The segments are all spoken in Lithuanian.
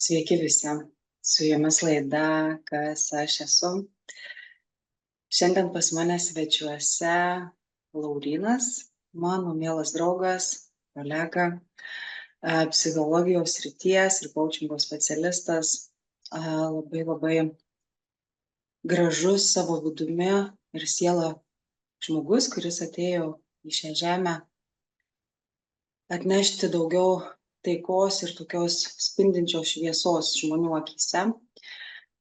Sveiki visi, su jumis laida Kas aš esu. Šiandien pas mane svečiuose Laurynas, mano mielas draugas, kolega, psichologijos srities ir coachingo specialistas, labai gražus savo vidumi ir siela žmogus, kuris atėjo į šią žemę atnešti daugiau taikos ir tokios spindinčios šviesos žmonių akyse.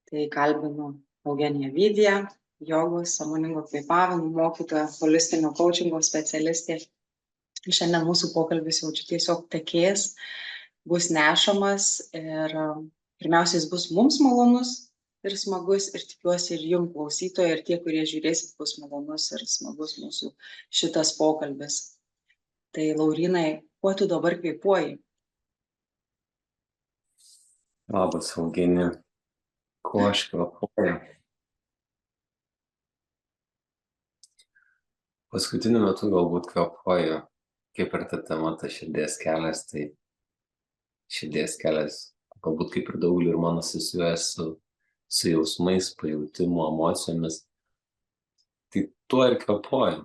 Tai kalbinu Eugeniją Vidiją, jogos, sąmoningo kvėpavimo mokytoja, holistinio coachingo specialistė. Šiandien mūsų pokalbis jaučiu tiesiog tekės, bus nešamas ir pirmiausia, jis bus mums malonus ir smagus ir tikiuosi ir jums klausytojai ir tie, kurie žiūrėsit, bus malonus ir smagus mūsų šitas pokalbis. Tai Laurynai, kuo tu dabar kvėpuoji? Labas, Eugenija. Kuo aš kvėpuoju? Paskutiniu metu galbūt kvėpuoju, kaip ir ta tema, ta širdies kelias, tai širdies kelias galbūt kaip ir daugelį ir mano susijuoja su jausmais, pajautimu, emocijomis. Tai tuo ir kvėpuoju.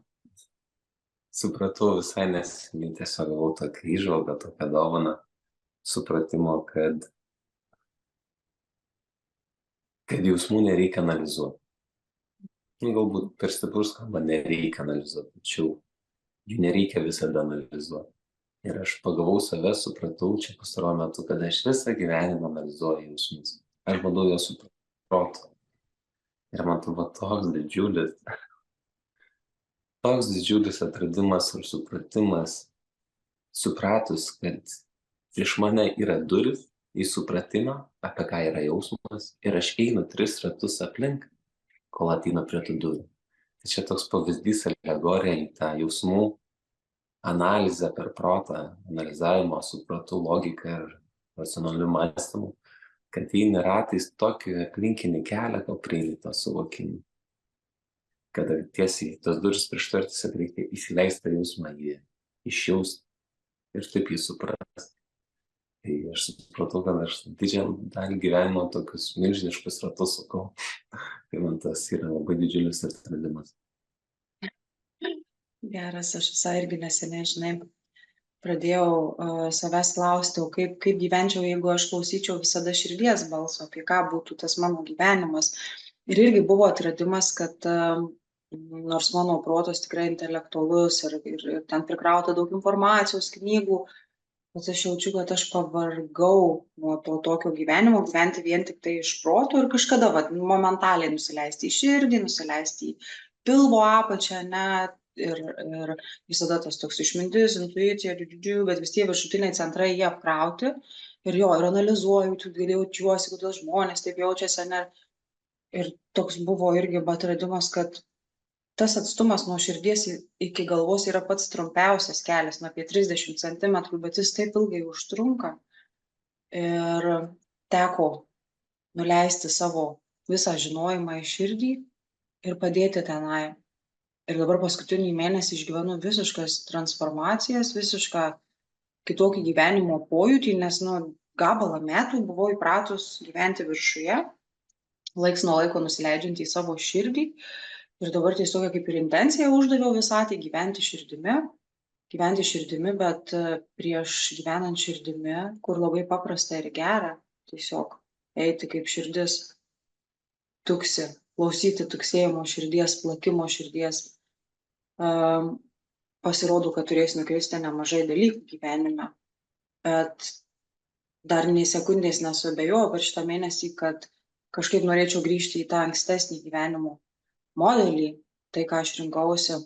Supratau visai neseniai, tiesiog gavau tokią įžvalgą, tokią dovaną, supratimo, kad jausmų nereikia analizuoti. Galbūt per stiprus skamba nereikia analizuoti, tačiau jų nereikia visada analizuoti. Ir aš pagavau save, supratau čia pastaruoju metu, kad aš visą gyvenimą analizuoju jausmus. Aš bandau juos suprasti. Ir man buvo toks didžiulis atradimas ir supratimas, supratus, kad prieš mane yra durys į supratimą, apie ką yra jausmas, ir aš einu 3 ratus aplink, kol ateina prie tų durų. Tai čia toks pavyzdys, alegorija į tą jausmų analizę per protą, analizavimo, supratų logiką ir racionalių mąstymų, kad eini ratais tokį aplinkinį kelią, kol prieini tą suvokimą. Kada tiesiai tos durys prieš tai tiesiog reikia įsileisti jausmą, jį išjausti ir taip jį suprasti. Tai aš supratau, kad aš didžiąją dalį gyvenimo tokius milžiniškus ratus sukau. Tai man tas yra labai didžiulis atradimas. Geras, aš visai irgi neseniai, žinai, pradėjau savęs klausti, o kaip gyvenčiau, jeigu aš klausyčiau visada širdies balso, apie ką būtų tas mano gyvenimas. Ir irgi buvo atradimas, kad nors mano protas tikrai intelektualus ir ten prikrauta daug informacijos, knygų, bet aš jaučiu, kad aš pavargau nuo to tokio gyvenimo, gyventi vien tik tai iš proto ir kažkada momentaliai nusileisti į širdį, nusileisti į pilvo apačią, net ir visada tas toks išmintis, intuicija, bet vis tie viršutiniai centrai jie apkrauti ir ir analizuoju, jaučiuosi, kodėl žmonės taip jaučiasi, ne? Ir toks buvo irgi atradimas, kad tas atstumas nuo širdies iki galvos yra pats trumpiausias kelias, apie 30 cm, bet jis taip ilgai užtrunka. Ir teko nuleisti savo visą žinojimą į širdį ir padėti tenai. Ir dabar paskutinį mėnesį išgyvenu visiškas transformacijas, visišką kitokį gyvenimo pojūtį, nes gabalą metų buvau įpratus gyventi viršuje, laiks nuo laiko nusileidžiant į savo širdį. Ir dabar tiesiog kaip ir intenciją uždaviau visatį gyventi širdimi, bet prieš gyvenant širdimi, kur labai paprasta ir gera, tiesiog eiti kaip širdis tuksi, klausyti tuksėjimo širdies, plakimo širdies. Pasirodo, kad turės nukristi nemažai dalykų gyvenime, bet dar nei sekundės nesuabejojau per šitą mėnesį, kad kažkaip norėčiau grįžti į tą ankstesnį gyvenimo modelį, tai ką aš rinkausi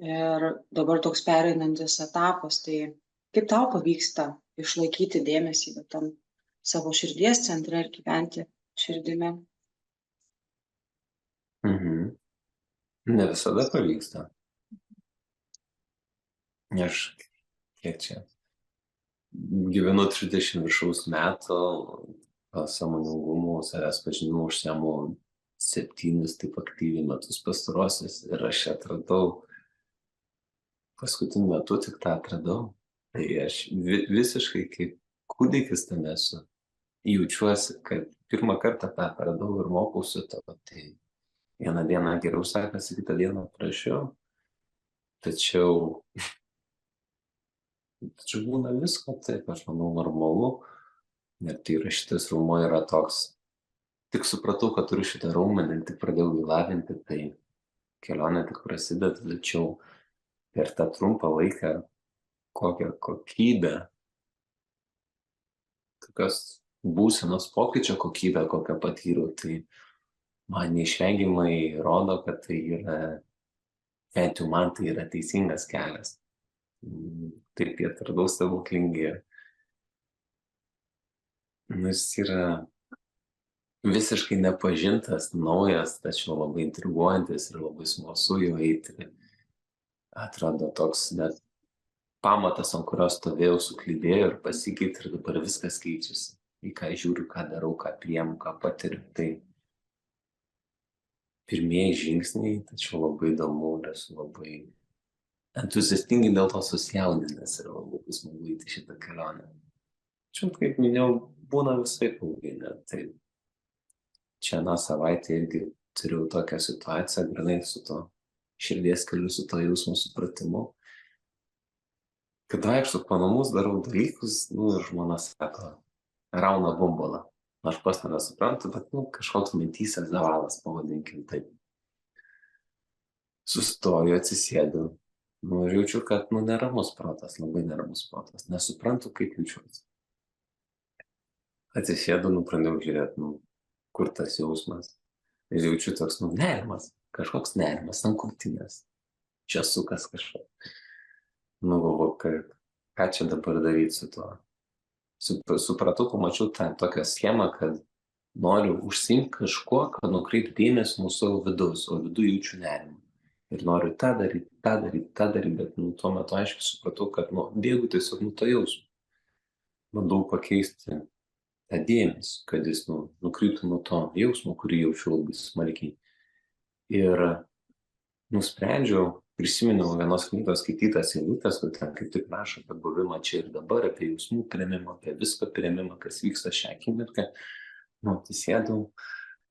ir dabar toks pereinantis etapas, tai kaip tau pavyksta išlaikyti dėmesį tam savo širdies centre ir gyventi širdimi? Ne visada pavyksta. Aš kiek čia gyvenu 30 viršaus metų, sąmoningumu, savęs pažinimu užsiemu 7 taip aktyviai metus pastarosius ir aš atradau, paskutiniu metu tik tą atradau, tai aš visiškai kaip kūdikis tame esu. jaučiuosi, kad pirmą kartą tą atradau ir mokausi to, tai vieną dieną geriau sekasi, kitą dieną prasčiau, tačiau tačiau būna visko, taip, aš manau, normalu, ir tai yra šitas raumuo yra toks, tik supratau, kad turiu šitą raumenį, tik pradėjau jį lavinti, tai kelionė tik prasideda, tačiau per tą trumpą laiką kokią kokybę, tokios būsenos pokyčio kokybę, kokią patyriau, tai man neišvengiamai rodo, kad tai yra, bent jau man tai yra teisingas kelias. Taip jį atradau stebuklingai. Nu, jis yra visiškai nepažintas, naujas, tačiau labai intriguojantis ir labai smalsu jo eiti. Atrodo toks net pamatas, ant kurio stovėjau, suklydėjo ir pasikeitė ir dabar viskas keičiasi. Į ką žiūriu, ką darau, ką priemu, ką patiriu. Tai pirmieji žingsniai, tačiau labai įdomu ir esu labai entuziastingai dėl to susijaudinęs ir labai smagu eiti šitą kelionę. Čia, kaip minėjau, būna visai auginę. Tai čia aną savaitę irgi turėjau tokią situaciją, grinai su to širdies keliu, su to jausmo supratimu, kad vaikštų po namus, darau dalykus, ir žmona sako, rauna bumbulą. Aš pats to nesuprantu, bet, kažkoks mintyse zavalas, pavadinkim taip. Sustoju, atsisėdu. Ir jaučiu, kad, neramus protas, labai neramus protas. Nesuprantu, kaip jaučiuosi. Atsisėdu, pradėjau žiūrėti, kur tas jausmas. Ir jaučiu toks, nerimas, kažkoks nerimas, ant krūtinės. Čia sukas kažkas. Galvoju, ką čia dabar daryti su tuo. Supratau, pamačiau tą tokią schemą, kad noriu užsiimti kažkuo, kad nukreipti dėmesį nuo savo vidaus, o viduj jaučiu nerimą. Ir noriu tą daryti, bet tuo metu aiškiai supratau, kad bėgu tiesiog nuo to jausmo. Bandau pakeisti tą dėmesį, kad jis nukryptų nuo to jausmo, kurį jaučiu labai smarkiai. Ir nusprendžiau, prisiminiau vienos knygos skaitytas eilutes, kur ten kaip tik rašo apie buvimą čia ir dabar, apie jausmų priėmimą, apie visko priėmimą, kas vyksta šią akimirką. Atsisėdau,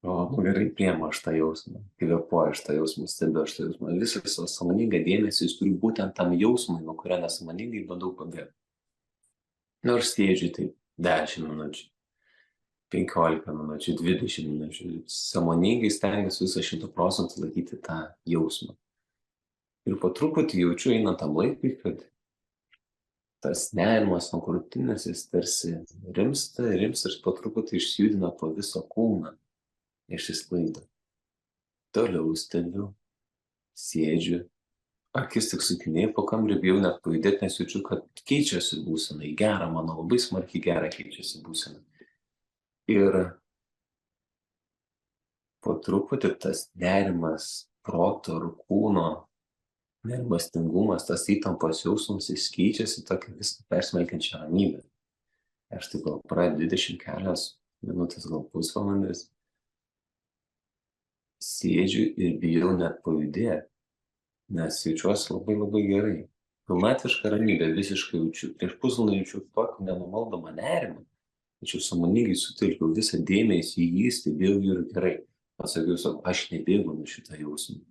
gerai priėmu aš tą jausmą, kvėpuoju aš tą jausmą, stebiu aš tą jausmą. Visą savo sąmoningą dėmesį jis turi būtent tam jausmui, nuo kurio nesąmoningai bandau pabėgti. Nors sėdžiu taip 10 minučių, 15 minučių, 20 minučių, sąmoningai stengiuosi visą 100% laikyti tą jausmą. Ir po truputį jaučiu einant tam laikui, kad tas nerimas ant krūtinės jis tarsi rimsta ir po truputį išsijudina po viso kūną, išsisklaido. Toliau stebiu, sėdžiu, akis tik sukinėjau po kambarį, bijau net pajudėti, nes jaučiu, kad keičiasi būsena į gerą, mano labai smarkiai gerą keičiasi būsena. Ir po truputį tas nerimas, proto ir kūno nerimastingumas, tas įtampos jausmas, jis keičiasi tokia viską persmelkiančią ramybę. Aš taip gal praėjo 20 kelias minutės, gal pusvalandis. Sėdžiu ir bijau net pajudėti, nes jaučiuosi labai labai gerai. Pilnatvišką ramybę visiškai jaučiu. Prieš pusvalandį jaučiu tokį nenumaldomą nerimą, tačiau sąmoningai sutelkiau visą dėmesį į jį, stebėjau jį ir gerai. Pasakiau, aš nebėgu nuo šitą jausmą.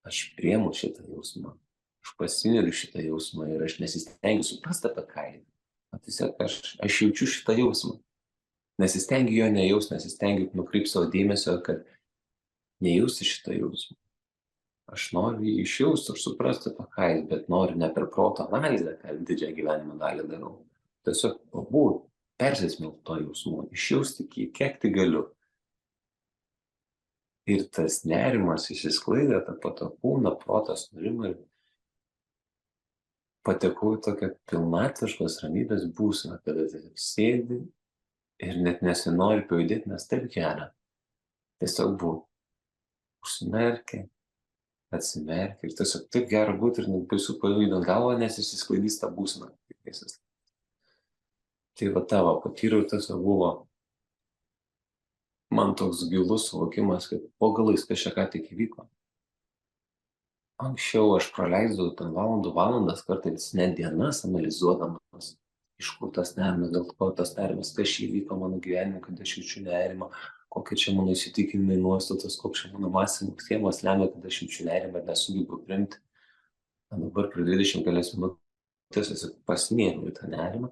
Aš priemu šitą jausmą, aš pasineriu šitą jausmą ir aš nesistengiu suprasti apie ką jį. Tiesiog aš jaučiu šitą jausmą. Nesistengiu jo nejausti, nesistengiu nukreipti savo dėmesio, kad nejausti šitą jausmą. Aš noriu jį išjausti ir suprasti apie ką jį, bet noriu ne per proto analizę, ką didžiąją gyvenimo dalį darau. Tiesiog pabūti, persismelkti to jausmu, išjausti kiek tai galiu. Ir tas nerimas išsisklaidė, po to kūną, protas nurimo ir patekau į tokią pilnatviškos ramybės būseną, kada tiesiog sėdi ir net nesinori pajudėti, nes taip gera. Tiesiog būti. Užsimerkia, atsimerkia ir tiesiog taip gera būti ir net baisu pajudant galvą, nes išsisklaidys tą būseną. Tai tavo patyriau, tiesiog buvo man toks gilus suvokimas, kad po galais kažką ką tik įvyko. Anksčiau aš praleisdavau ten valandas, kartais net dienas analizuodamas iš kur tas nerimas, dėl ko tas nerimas, kas čia įvyko mano gyvenime, kad aš jaučiu nerimą, kokie čia mano įsitikinimai, nuostatos, koks čia mano mąstymo schemas lemia, kad aš jaučiu nerimą ir nesugebu priimti. O dabar per 20 kelias minutės tiesiog pasinėriau į tą nerimą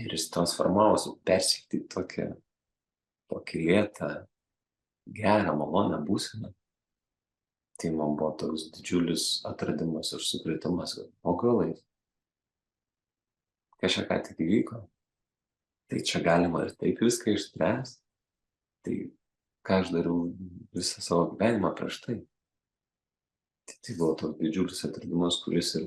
ir jis transformavosi, persikti tokį lėtą, gerą, malonę būseną. Tai man buvo toks didžiulis atradimas ir supratimas, kad o galai, kas čia ką tik įvyko, tai čia galima ir taip viską išspręsti. Tai ką aš dariau visą savo gyvenimą prieš tai. Tai buvo toks didžiulis atradimas, kuris ir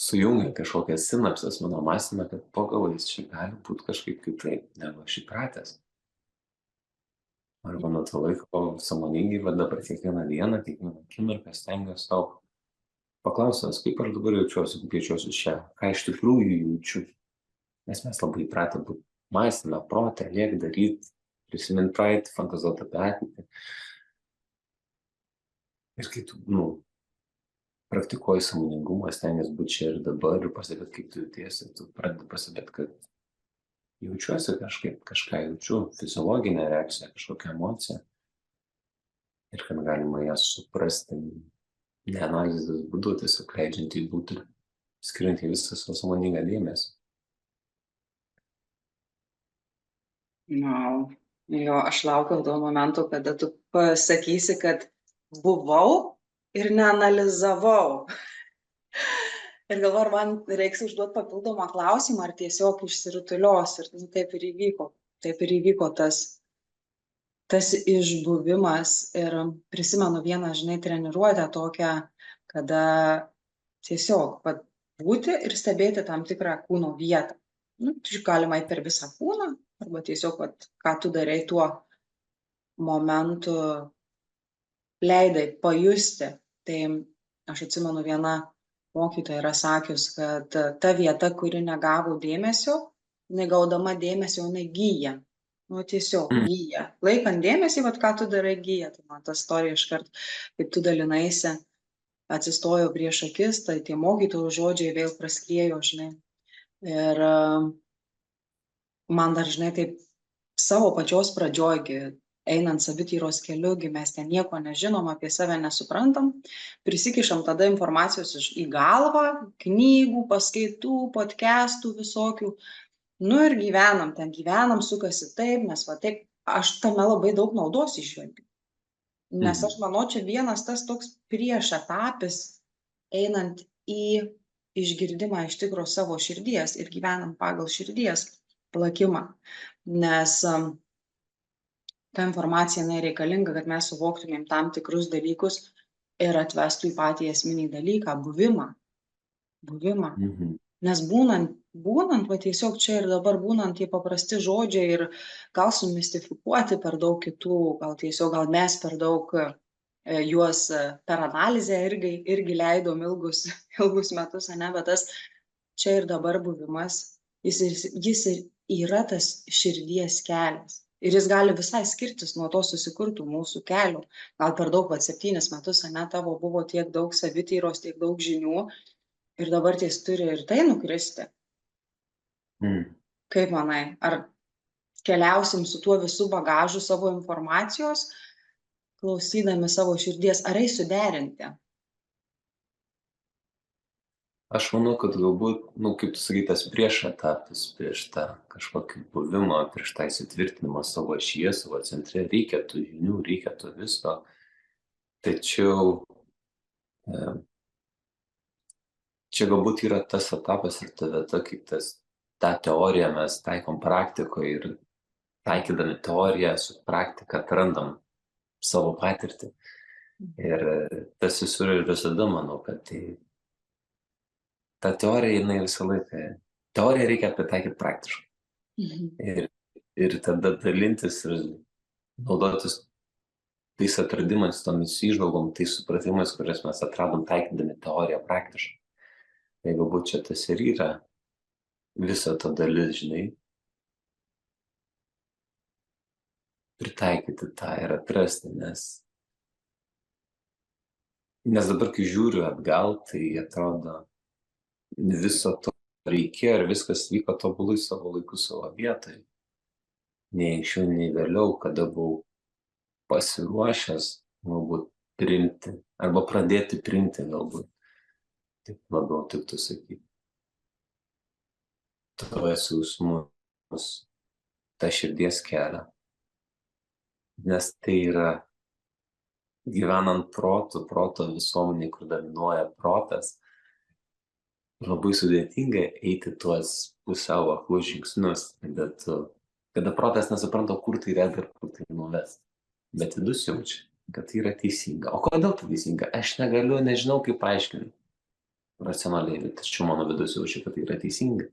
sujungia kažkokias sinapses mano mąstymą, kad po galais čia gali būti kažkaip kitaip, negu aš įpratęs. Arba nuo to laiko sąmoningai, va dabar kiekvieną dieną, kiekvieną akimirką stengiuosi sau paklausęs, kaip aš dabar jaučiuosi, kaip jaučiuosi čia, ką iš tikrųjų jaučiu. Nes mes labai įpratę būti mąstymę, protę, liek daryti, prisiminti praeitį, fantazuoti apie ateitį. Ir kai tu, praktikuoji sąmoningumą, stengiasi būti čia ir dabar ir pastebėti, kaip tu jautiesi, tu pradedi pastebėti, kad jaučiuosi kažkaip, kažką jaučiu, fiziologinę reakciją, kažkokią emociją. Ir kad galima ją suprasti ne analizės būdu, tiesiog leidžiant į būti, skiriant į visą savo sąmoningą dėmesį. Jo, aš laukiau to momento, kada tu pasakysi, kad buvau ir neanalizavau. Ir galvoju, ar man reiks užduoti papildomą klausimą, ar tiesiog išsirutulios. Ir taip ir įvyko. Taip ir įvyko tas išbuvimas. Ir prisimenu vieną, treniruotę tokią, kada tiesiog būti ir stebėti tam tikrą kūno vietą. Galima ir per visą kūną, arba tiesiog, ką tu darai tuo momentu, leidai pajusti. Tai aš atsimenu, viena mokytoja yra sakius, kad ta vieta, kuri negavo dėmesio, negaudama dėmesio, jinai gyja. Tiesiog gyja. Laikant dėmesį, ką tu darai, gyja. Tai man ta istorija iškart, kaip tu dalinaisi, atsistojo prieš akis, tai tie mokytojų žodžiai vėl praskriejo, Ir man dar, taip savo pačios pradžiojgi, einant savityros keliu, mes ten nieko nežinom, apie save nesuprantam, prisikišam tada informacijos į galvą, knygų, paskaitų, podcastų visokių, ir gyvenam, sukasi taip, nes taip, aš tame labai daug naudos išvelgiu. Nes aš manau, čia vienas tas toks prieš etapis, einant į išgirdimą iš tikro savo širdies ir gyvenam pagal širdies plakimą. Nes ta informacija reikalinga, kad mes suvoktumėm tam tikrus dalykus ir atvestų į patį esminį dalyką, buvimą. Nes būnant, tiesiog čia ir dabar būnant tie paprasti žodžiai ir gal sumistifikuoti per daug kitų, gal mes per daug juos per analizę irgi leidom ilgus metus, bet tas čia ir dabar buvimas, jis yra tas širdies kelias. Ir jis gali visai skirtis nuo to susikurtų mūsų kelių. Gal per daug, 7 metus, tavo buvo tiek daug savityros, tiek daug žinių, ir dabar ties turi ir tai nukristi. Kaip manai, ar keliausim su tuo visų bagažu savo informacijos, klausydami savo širdies, ar eis suderinti? Aš manau, kad galbūt, kaip tu sakai, tas prieš etapus, prieš tą kažkokį buvimą, prieš tą įsitvirtinimą savo ašyje, savo centre, reikia tų žinių, reikia to visko. Tačiau čia galbūt yra tas etapas ir ta vieta, kaip tą teoriją mes taikom praktikoje ir taikydami teoriją su praktika atrandam savo patirtį. Ir tas visur ir visada manau, kad ta teorija, jinai visą laiką, teoriją reikia pritaikyti praktiškai. Ir tada dalintis ir naudotis tais atradimais, tomis įžvalgom, tais supratimais, kurias mes atradom taikydami teoriją praktiškai. Tai galbūt čia tas ir yra viso to dalis, pritaikyti tą ir atrasti, nes dabar, kai žiūriu atgal, tai atrodo, viso to reikėjo ir viskas vyko tobulai savo laiku, savo vietoj. Nei anksčiau, nei vėliau, kada buvau pasiruošęs galbūt priimti arba pradėti priimti galbūt. Taip labiau tiktų sakyti. Tuos jausmus, tą širdies kelią. Nes tai yra gyvenant proto visuomenėj, kur dominuoja protas, labai sudėtinga eiti tuos pusiau aklus žingsnius, kada protas nesupranta, kur tai veda ir kur tai nuves. Bet vidus jaučia, kad tai yra teisinga. O kodėl tai teisinga? Aš nežinau kaip paaiškinti. Racionaliai, tačiau mano vidus jaučia, kad tai yra teisinga.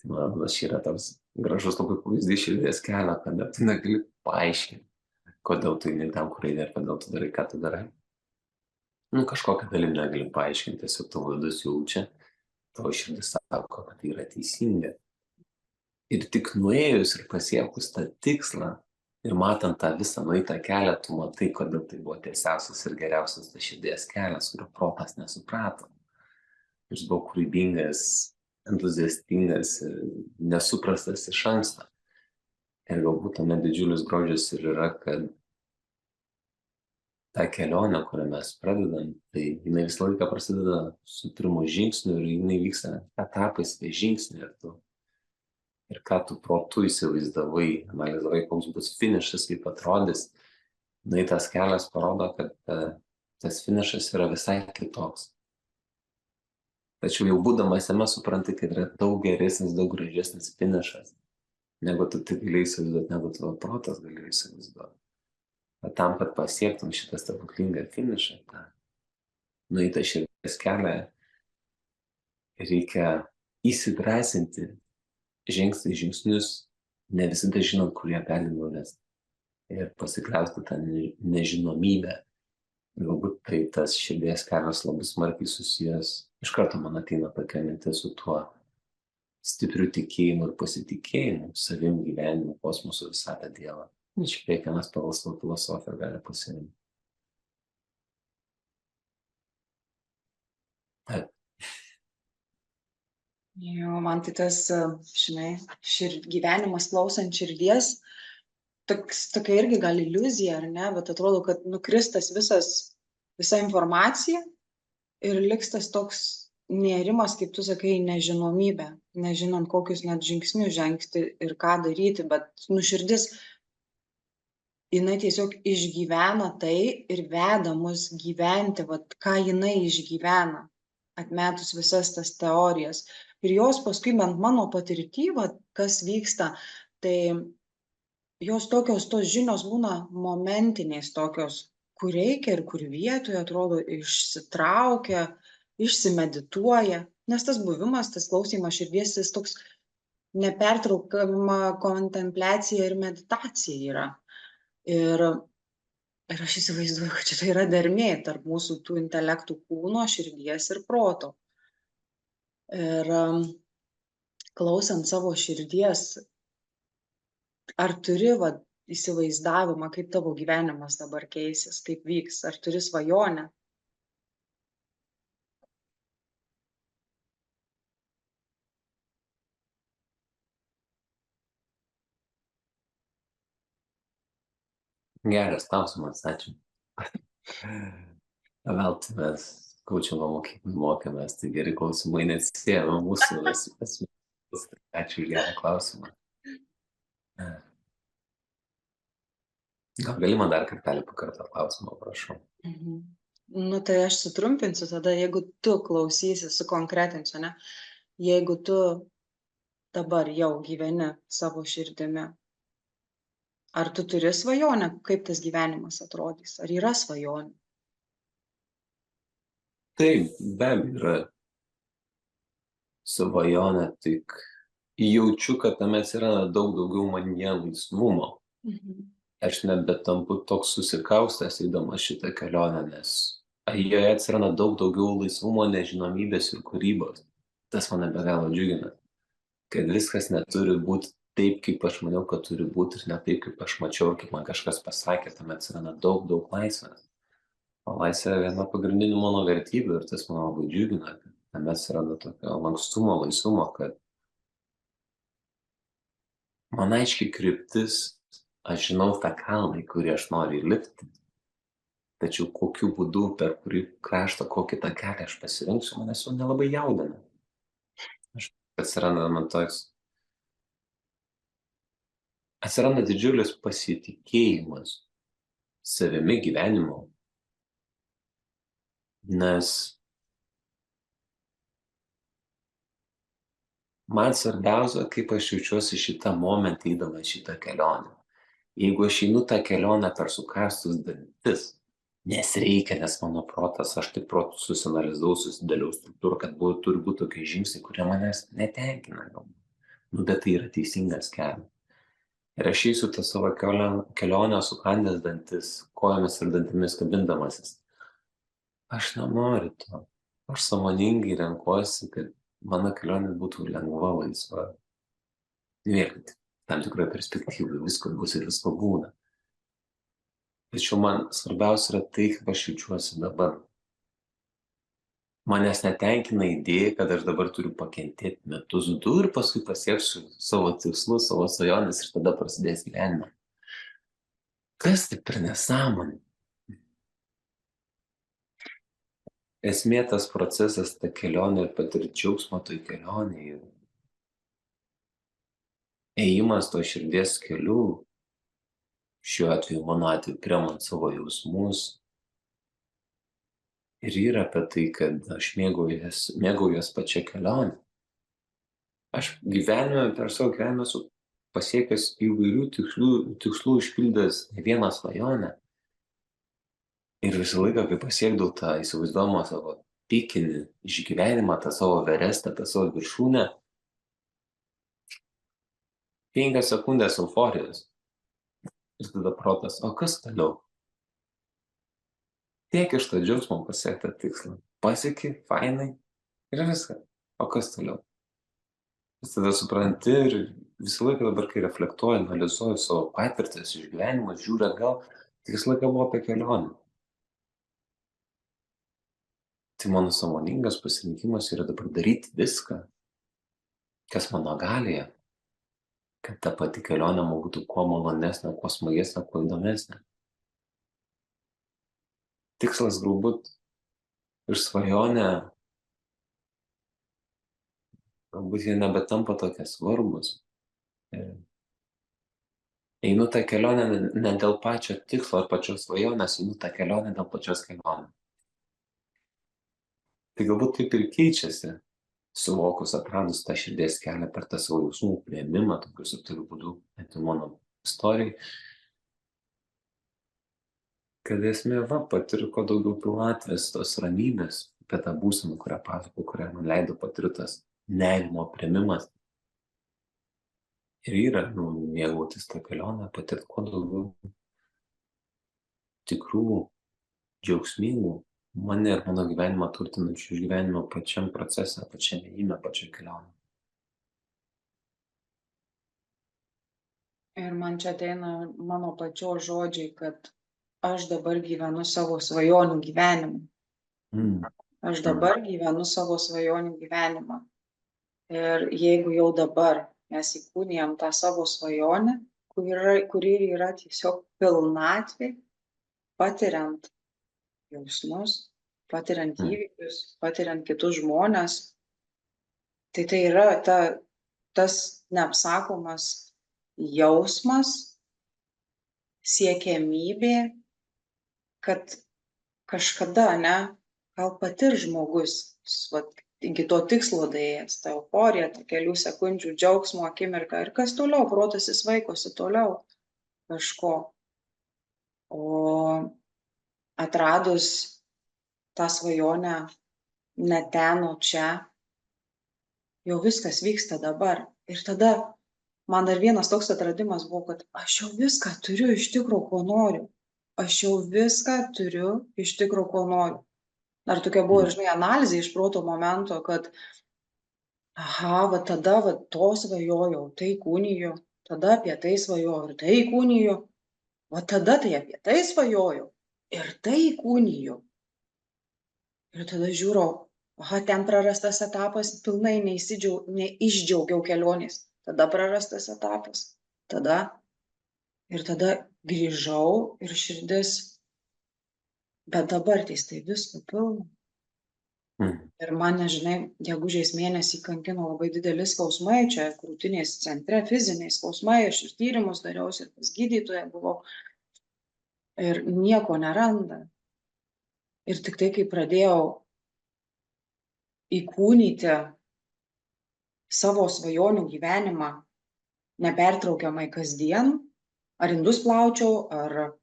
Tai man čia yra toks gražus labai pavyzdys širdies kelio, kada tu negali paaiškinti, kodėl tu eini ten, kur eini ir kodėl tu darai, ką tu darai. Kažkokią dalim negali paaiškinti, tiesiog tavo vidus jaučia, tavo širdis sako, kad tai yra teisinga. Ir tik nuėjus ir pasiekus tą tikslą ir matant tą visą nueitą kelią, tu matai, kodėl tai buvo tiesiausias ir geriausias tas širdies kelias, kurio protas nesuprato. Jis buvo kūrybingas, entuziastingas ir nesuprastas iš anksto. Ir galbūt tame didžiulis grožis ir yra, kad ta kelionė, kurią mes pradedam, tai jinai visą laiką prasideda su pirmu žingsniu ir jinai vyksta etapais bei žingsniu ir ką tu protu įsivaizdavai, analizavai, koks bus finišas, kaip atrodys, tas kelias parodo, kad tas finišas yra visai kitoks. Tačiau jau būdamas jame supranti, kad yra daug geresnis, daug gražesnis finišas, negu tu tik galėjai įsivaizduoti, negu tavo protas galėjo įsivaizduoti. Bet tam, kad pasiektum šitą stebuklingą finišą, tą nueitą širdies kelią, reikia įsidrąsinti, žengti žingsnius, ne visada žinant, kurie gali nuvesti. Ir pasikliausti tą nežinomybę. Galbūt tai tas širdies kelias labai smarkiai susijęs. Iš karto man ateina tokia mintis su tuo stipriu tikėjimu ir pasitikėjimu, savim, gyvenimu, kosmosu, visatą Dievą. Čia kiekvienas pagal savo filosofiją gali pasirinkti. Taip. Jo, man tai tas, žinai, gyvenimas klausant širdies, tokia irgi gal iliuzija, ar ne, bet atrodo, kad nukristas visa informacija ir liks tas toks nėrimas, kaip tu sakai, nežinomybė, nežinant, kokius net žingsnius žengti ir ką daryti, bet širdis, jinai tiesiog išgyvena tai ir veda mus gyventi, ką jinai išgyvena, atmetus visas tas teorijas. Ir jos paskui, bent mano patirty, kas vyksta, tai jos tokios, tos žinios būna momentiniais tokios, kur reikia ir kur vietoje, atrodo, išsitraukia, išsimedituoja, nes tas buvimas, tas klausymas širdies, jis toks nepertraukama kontempliacija ir meditacija yra. Ir aš įsivaizduoju, kad čia yra dermė tarp mūsų tų intelektų kūno, širdies ir proto. Ir klausant savo širdies, ar turi įsivaizdavimą, kaip tavo gyvenimas dabar keisis, kaip vyks, ar turi svajonę? Geras klausimas, ačiū. Veltui mes kaučingo mokyklai mokėmės, tai geri klausimai neatsiejama mūsų asmenybės. Ačiū už gerą klausimą. Gal gali man dar kartelį pakartoti klausimą, prašau. Tai aš sutrumpinsiu tada, jeigu tu klausysi, sukonkretinsiu, ne? Jeigu tu dabar jau gyveni savo širdimi, ar tu turi svajonę, kaip tas gyvenimas atrodys? Ar yra svajonė? Taip, be abejo yra svajonė, tik jaučiu, kad tame atsiranda daug daugiau manyje laisvumo. Aš nebetampu toks susikaustęs eidamas šitą kelionę, nes joje atsiranda daug daugiau laisvumo, nežinomybės ir kūrybos. Tas mane be galo džiugina, kad viskas neturi būti taip, kaip aš maniau, kad turi būti ir ne taip, kaip aš mačiau ir kaip man kažkas pasakė, tame atsiranda daug laisvės. O laisvė viena pagrindinių mano vertybių ir tas mane labai džiugina, kad tame atsiranda tokio lankstumo, laisvumo, kad man aiški kryptis, aš žinau tą kalną, į kurį aš noriu įlipti, tačiau kokiu būdu, per kurį kraštą, kokį tą kelią aš pasirinksiu, manęs jau nelabai jaudina. Atsiranda didžiulis pasitikėjimas savimi gyvenimu, nes man svarbiausia, kaip aš jaučiuosi šitą momentą eidamas šitą kelionę. Jeigu aš einu tą kelionę per sukąstus dantis, nes reikia, nes mano protas, aš taip protu susianalizavau, susidėliau struktūrą, kad turi būti tokie žingsniai, kurie manęs netenkina galbūt. Bet tai yra teisingas kelias. Ir aš eisiu tą savo kelionę sukandęs dantis, kojomis ir dantimis kabindamasis. Aš nenoriu to. Aš sąmoningai renkuosi, kad mano kelionė būtų lengva, laisva. Vėlgi, tam tikroje perspektyvoje visko bus ir visko būna. Tačiau man svarbiausia yra tai, kaip aš jaučiuosi dabar. Manęs netenkina idėja, kad aš dabar turiu pakentėti metus, 2 ir paskui pasieksiu savo tikslus, savo svajonės ir tada prasidės gyvenimas. Kas tai per nesąmonė? Esmė tas procesas, ta kelionė ir patirti džiaugsmą toj kelionėje. Ėjimas to širdies keliu, šiuo atveju, mano atveju, priimant savo jausmus. Ir yra apie tai, kad aš mėgaujuos pačią kelionę. Aš per savo gyvenimą esu pasiekęs įvairių tikslų, išpildęs ne vieną svajonę. Ir visą laiką, kai pasiekdavau tą įsivaizduojamą savo pikinį išgyvenimą, tą savo verestą, tą savo viršūnę, 5 sekundės euforijos. Ir tada protas, o kas toliau? Tiek iš to džiaugsmo pasiekti tą tikslą. Pasieki, fainai, ir viskas. O kas toliau? Ir tada supranti ir visą laiką dabar, kai reflektuoju, analizuoju savo patirtis, išgyvenimus, žiūriu atgal, tai visą laiką buvo apie kelionę. Tai mano sąmoningas pasirinkimas yra dabar daryti viską, kas mano galioje, kad ta pati kelionė man būtų kuo malonesnė, kuo smagesnė, kuo įdomesnė. Tikslas galbūt ir svajonė, galbūt jie nebetampa tokie svarbus. Einu tą kelionę ne dėl pačio tikslo ar pačios svajonės, einu tą kelionę dėl pačios kelionės. Tai galbūt taip ir keičiasi, suvokus, atradus tą širdies kelią per tą savo jausmų priėmimą, tokiu subtiliu būdu, net ir mano istorijai, kad esmė patiriu kuo daugiau pilnatvės, tos ramybės, apie tą būseną, kurią pasakojau, kurią man leido patirtas nerimo priėmimas. Ir yra, mėgautis tą kelionę, patirti kuo daugiau tikrų, džiaugsmingų, mane ir mano gyvenimą turtinančių išgyvenimo pačiam procese, pačiame ėjime, pačioj kelionė. Ir man čia ateina mano pačios žodžiai, kad aš dabar gyvenu savo svajonių gyvenimą. Aš dabar gyvenu savo svajonių gyvenimą. Ir jeigu jau dabar mes įkūnijam tą savo svajonę, kuri yra tiesiog pilnatvė, patiriant jausmus, patiriant įvykius, patiriant kitus žmones, tai yra tas neapsakomas jausmas, siekiamybė, kad kažkada, gal patirs žmogus, iki to tikslo daėjęs, ta euforija, ta kelių sekundžių džiaugsmo akimirka ir kas toliau, protas jis vaikosi toliau kažko. O atradus tą svajonę ne ten, o čia, jau viskas vyksta dabar. Ir tada man dar vienas toks atradimas buvo, kad aš jau viską turiu iš tikro, ko noriu. Aš jau viską turiu iš tikro, ko noriu. Dar tokia buvo, analizė iš proto momento, kad tada to svajojau, tai kūniju, tada apie tai svajojau ir tai kūniju, tada tai apie tai svajojau ir tai kūniju. Ir tada žiūriu, aha, ten prarastas etapas, pilnai neišdžiaugiau kelionės. Tada prarastas etapas. Tada. Ir tada grįžau ir širdis, bet dabar tai visko pilna. Ir mane, žinai, gegužės mėnesį kankino labai dideli skausmai, čia krūtinės centre, fiziniai skausmai, aš ir tyrimus dariausi, ir pas gydytoją buvau, ir nieko neranda. Ir tik tai, kai pradėjau įkūnyti savo svajonių gyvenimą nepertraukiamai kasdien, ar indus plaučiau, ar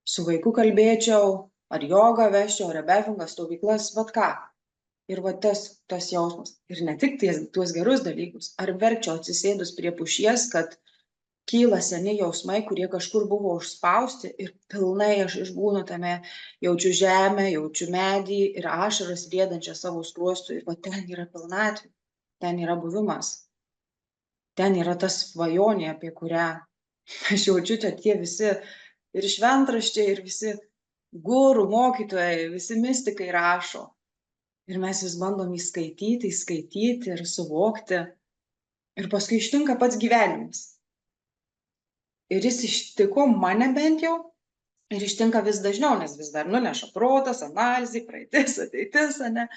su vaiku kalbėčiau, ar jogą vesčiau, ar rebefingą stovyklas, bet ką. Ir va tas jausmas. Ir ne tik tuos gerus dalykus. Ar verčiau atsisėdus prie pušies, kad kyla seni jausmai, kurie kažkur buvo užspausti ir pilnai aš išbūnu tame, jaučiu žemę, jaučiu medį ir ašaras riedančią savo skruostų. Ir va ten yra pilnatvė, ten yra buvimas. Ten yra ta svajonė, apie kurią aš jaučiu, čia tie visi ir šventraščiai, ir visi gurų, mokytojai, visi mistikai rašo. Ir mes vis bandom įskaityti ir suvokti. Ir paskui ištinka pats gyvenimas. Ir jis ištiko mane bent jau. Ir ištinka vis dažniau, nes vis dar nuneša protas, analizė, praeitis, ateitis, ane.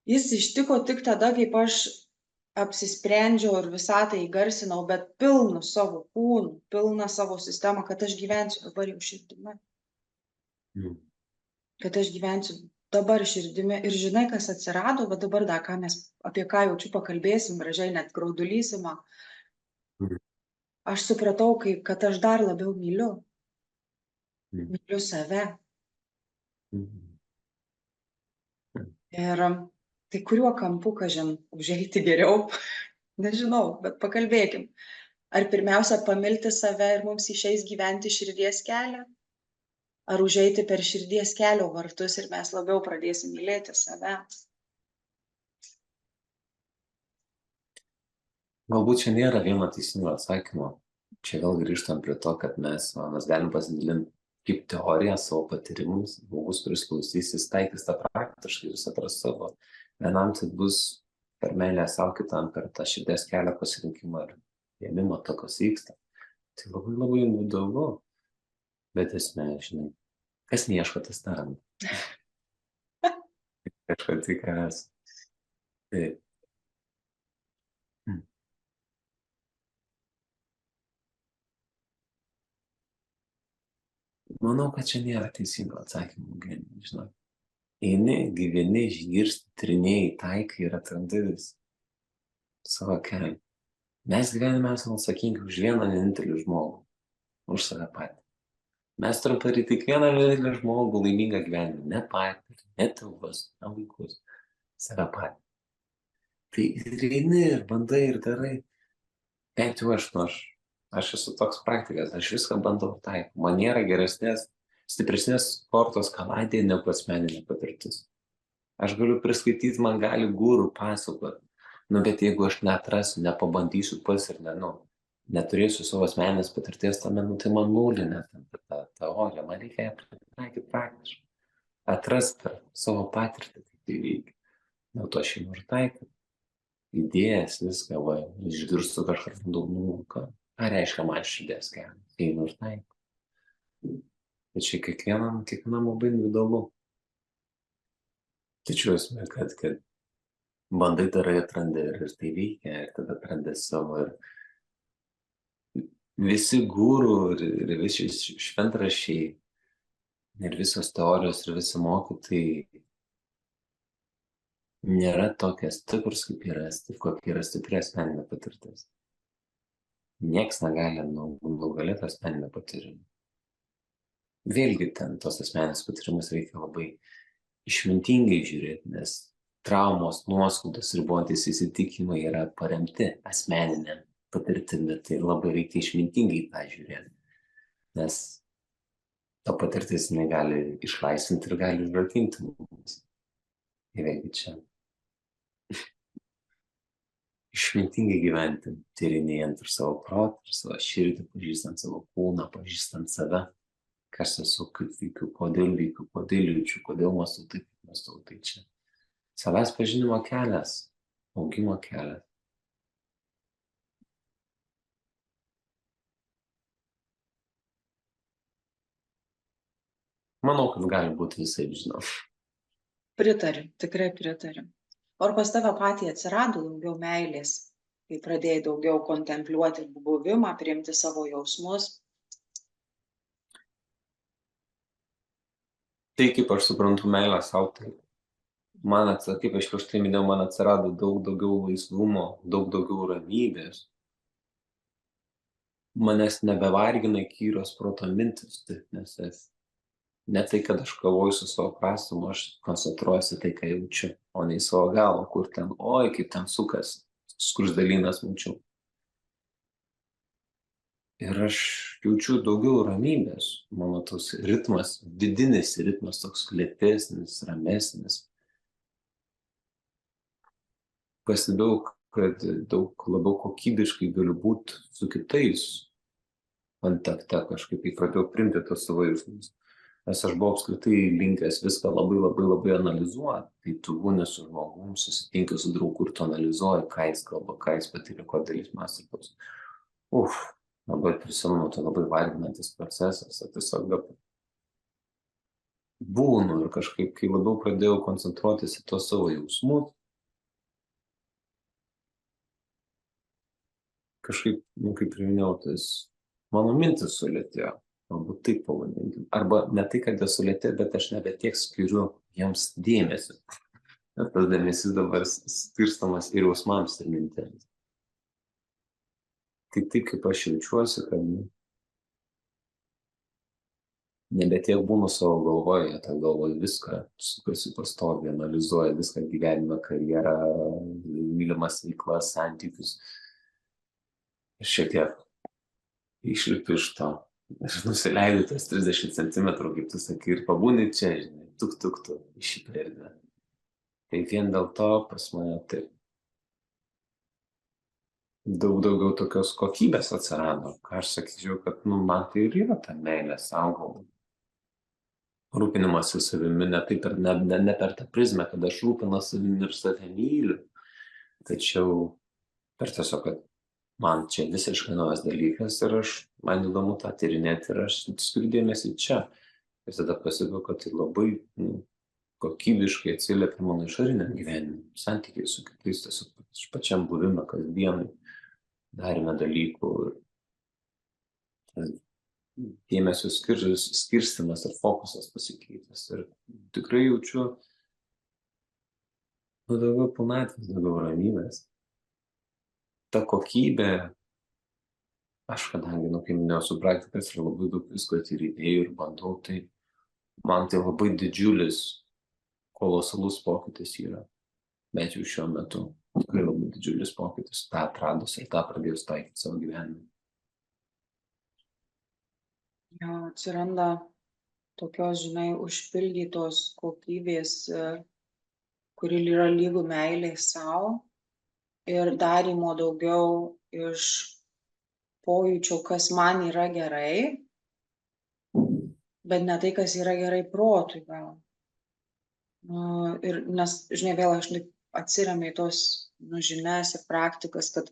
Jis ištiko tik tada, kaip aš apsisprendžiau ir visatą įgarsinau, bet pilnu savo kūnu, pilną savo sistemą, kad aš gyvensiu dabar jau širdimi. Kad aš gyvensiu dabar širdimi. Ir žinai, kas atsirado, va dabar dar apie ką jaučiu pakalbėsim, gražiai net graudulysima. Aš supratau, kad aš dar labiau myliu. Myliu save. Ir tai kuriuo kampu, kažin, užeiti geriau, nežinau, bet pakalbėkim. Ar pirmiausia pamilti save ir mums išeis gyventi širdies kelią? Ar užeiti per širdies kelio vartus ir mes labiau pradėsim mylėti save? Galbūt čia nėra vieno teisingo atsakymo. Čia vėl grįžtam prie to, kad mes galim pasidalinti kaip teoriją savo patyrimus. Žmogus, kuris klausys, jis taikys tą praktiškai, jis atras savo. Vienam tai bus per meilę savo, kitam per tą širdies kelio pasirinkimą ir ėmimą to, kas vyksta. Tai labai labai individualu. Bet esmė, žinai, kas neieško, tas neranda. Kažkas tikras. Taip. Manau, kad čia nėra teisingo atsakymo, žinok. Eini, gyveni, išgirsti, tyrinėjai, taikai ir atrandi vis savo kelią. Mes gyvenime esame atsakingi už vieną vienintelį žmogų, už save patį. Mes turim padaryti tik vieną vienintelį žmogų laimingą gyvenimą, ne patį, ne tėvus, ne vaikus, save patį. Tai ir eini, ir bandai, ir darai. Bent jau aš esu toks praktikas, aš viską bandau taikyti. Man nėra geresnės, stipresnės kortos kaladėje negu asmeninė patirtis. Aš galiu priskaityti, man gali gurų pasakoti. Bet jeigu aš neatrasiu, nepabandysiu pats ir neturėsiu savo asmeninės patirties tame, tai man nulinė ta teorija. Man reikia ją pritaikyti praktiškai. Atrasti per savo patirtį, kaip tai veikia. Dėl to aš jį noriu taikyti. Idėjas, viską, išgirstu kažką daug, ką reiškia man širdies kelias, einu ir taikau. Bet čia kiekvienam labai individualu. Tikiuosi, kad bandai, darai, atrandi ir tai veikia, ir tada atrandi savo. Ir visi gurų, ir visi šventraščiai, ir visos teorijos, ir visi mokytojai nėra tokie stiprus, kokia yra stipri asmeninė patirtis. Nieks negali nugalėti asmeninę patyrimą. Vėlgi ten tos asmeninės patyrimus reikia labai išmintingai žiūrėti, nes traumos, nuoskaudos, ribojantis įsitikinimai yra paremti asmeninė patirtimi, tai labai reikia išmintingai tą žiūrėti, nes ta patirtis negali išlaisvinti ir gali užrakinti mus. Ir vėlgi čia išmintingai gyventi, tyrinėjant ir savo protą, ir savo širdį, pažįstant savo kūną, pažįstant save, kas esu, kaip veikiu, kodėl jaučiu, kodėl mąstau taip, tai čia savęs pažinimo kelias, augimo kelias. Manau, kad gali būti visaip, žinau. Pritariu, tikrai pritariu. O ar pas tave patį atsirado daugiau meilės, kai pradėjai daugiau kontempliuoti buvimą, priimti savo jausmus? Tai kaip aš suprantu meilę sau, tai kaip aš prieš tai minėjau, man atsirado daug daugiau laisvumo, daug daugiau ramybės. Manęs nebevargina įkyrios proto mintis, nes ne tai, kad aš kovoju su savo prastum, aš koncentruojuosi tai, ką jaučiu, o ne į savo galvą, kur ten, oi, kaip ten sukas, skruzdėlynas mačiau. Ir aš jaučiu daugiau ramybės, mano toks ritmas, vidinis ritmas toks lėtesnis, ramesnis. Pastebėjau, kad daug labiau kokybiškai galiu būti su kitais kontakte, kažkaip pradėjau priimti tos savo jausmus. Nes aš buvau apskritai linkęs viską labai analizuoti, kai tu būni su žmogum, susitinki su draugu ir tu analizuoji, ką jis kalba, ką jis patyrė, ko dalis mąstytos. Labai prisimenu, tai labai varginantis procesas, tiesiog būnu ir kažkaip, kai labiau pradėjau koncentruotis į tos savo jausmus, kažkaip, kaip ir minėjau, tas mano mintis sulėtėjo, galbūt taip pavadinkim. Arba ne tai, kad jie sulėtėjo, bet aš nebe tiek skiriu jiems dėmesio. Tas dėmesys dabar skirstamas ir jausmams, ir mintims. Tai taip, kaip aš jaučiuosi, kad nebe tiek būnu savo galvoje, ta galvoje viską sukasi pastoviai, analizuoja viską gyvenimą, karjerą, mylimas veiklas, santykius. Ir šiek tiek išlipi iš to. Aš nusileidau tas 30 cm, kaip tu sakai, ir pabūni čia, žinai, tuk, išipė erdvę. Tai vien dėl to pas mane taip. Daug daugiau tokios kokybės atsirado, ką aš sakyčiau, kad man tai ir yra ta meilė sau, rūpinimas savimi, ne per tą prizmę, kad aš rūpinuosi savimi ir save myliu, tačiau per tiesiog, kad man čia visiškai naujas dalykas ir man įdomu tą tyrinėti ir aš skiriu dėmesį čia. Ir tada pasakau, kad tai labai kokybiškai atsiliepia mano išoriniam gyvenimui, santykiai su kitais, tiesiog pačiam buvime, kasdienai, darime dalykų ir dėmesio skirstymas ir fokusas pasikeitęs. Ir tikrai jaučiu daugiau pilnatvės, daugiau ramybės. Ta kokybė, aš kadangi, kaip minėjau, su praktikas ir labai daug visko tyrinėju ir bandau, tai man tai labai didžiulis, kolosalus pokytis yra. Bet jau šiuo metu tikrai labai didžiulis pokytis, tą atradus ir tą pradėjus taikyti savo gyvenime. Jo, atsiranda tokios, žinai, užpildytos kokybės, kuri yra lygų meilė sau ir darymo daugiau iš pojūčio, kas man yra gerai, bet ne tai, kas yra gerai protui gal. Ir nes, žinai, vėl aš atsiremiu į tos žinias ir praktikas, kad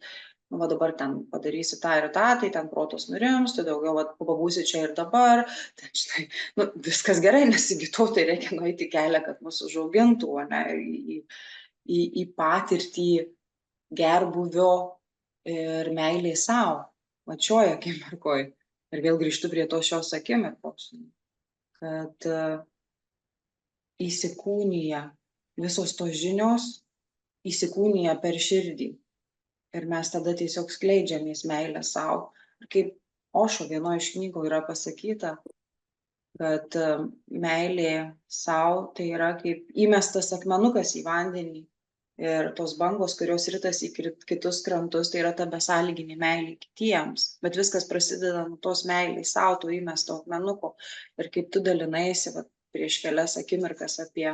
va dabar ten padarysi tą ir tą, tai ten protas nurims, tai daugiau pabūsi čia ir dabar, tai žinai, viskas gerai, nes iki to tai reikia nueiti kelią, kad mus užaugintų, ne, į patirtį gerbūvio ir meilė savo, šioje akimirkoje. Ir vėl grįžtu prie to šios akimirkos, kad įsikūnija visos tos žinios, įsikūnija per širdį. Ir mes tada tiesiog skleidžiamės meilę sau. Ir kaip Ošo vienoje iš knygų yra pasakyta, kad meilė sau tai yra kaip įmestas akmenukas į vandenį. Ir tos bangos, kurios ritas į kitus krantus, tai yra ta besąlyginė meilė kitiems. Bet viskas prasideda nuo tos meilės sau, to įmesto akmenuko. Ir kaip tu dalinaisi prieš kelias akimirkas apie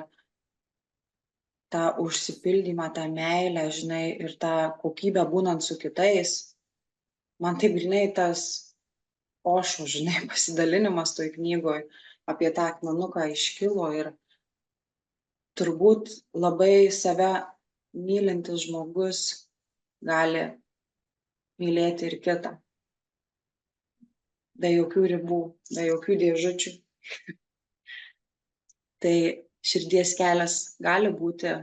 tą užsipildymą, tą meilę, žinai, ir tą kokybę būnant su kitais. Man taip, žinai, tas Ošo, žinai, pasidalinimas toj knygoj apie tą akmenuką iškilo ir turbūt labai save mylintis žmogus gali mylėti ir kitą. Be jokių ribų, be jokių dėžučių. Tai širdies kelias gali būti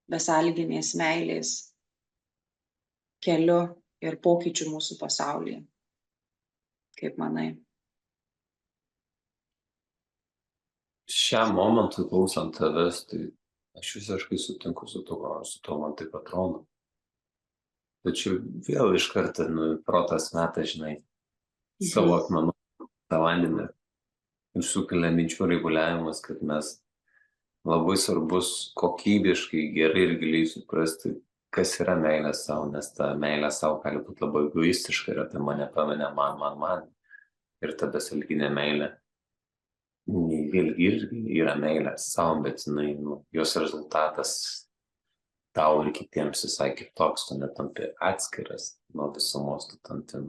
besąlyginės meilės keliu ir pokyčių mūsų pasaulyje. Kaip manai? Šiam momentui klausant tavęs, tai aš visiškai sutinku su tuo man taip atrodo. Tačiau vėl iš karto, protas meta, žinai, savo akmenų tą vandenį ir sukelia minčių reguliavimas, kad mes labai svarbus kokybiškai, gerai ir giliai suprasti, kas yra meilė savo, nes ta meilė savo gali būti labai egoistiška ir apie mane pamenė man. Ir ta besąlyginė meilė vėlgi irgi yra meilė savo, bet jinai, jos rezultatas tau ir kitiems visai kitoks, tu netampi atskiras nuo visumos, tu tampi,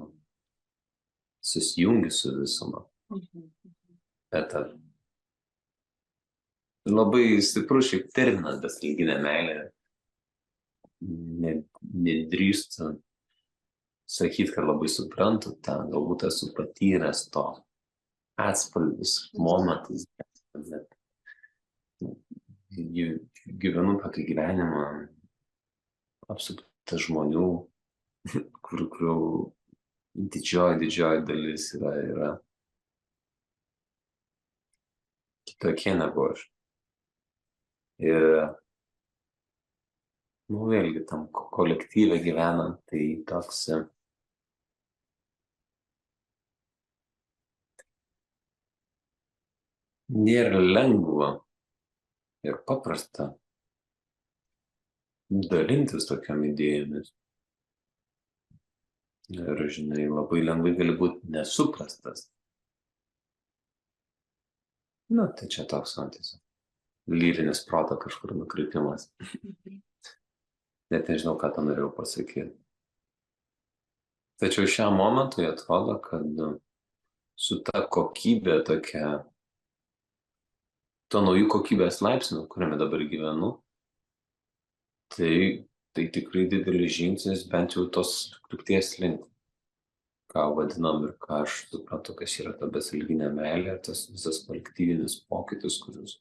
susijungi su visuma. Bet labai stiprus šiaip terminas besąlyginė meilė. Nedrįstu sakyti, kad labai suprantu tą, galbūt esu patyręs to atspalvius, momentus, bet gyvenu tokį gyvenimą apsuptas žmonių, kurių didžioji dalis yra kitokie negu aš. Ir vėlgi tam kolektyve gyvenant, tai toks nėra lengva ir paprasta dalintis tokiam idėjomis. Ir, žinai, labai lengvai gali būti nesuprastas. Tai čia toks tiesiog lyrinis proto kažkur nukrypimas. Net nežinau, ką tą norėjau pasakyti. Tačiau šiam momentui atrodo, kad su ta kokybė tokia, to naujų kokybės laipsnių, kuriame dabar gyvenu, tai tikrai didelis žingsnis bent jau tos krypties link, ką vadinam ir ką aš suprantu, kas yra ta besąlyginė meilė, tas visas kolektyvinis pokytis, kuris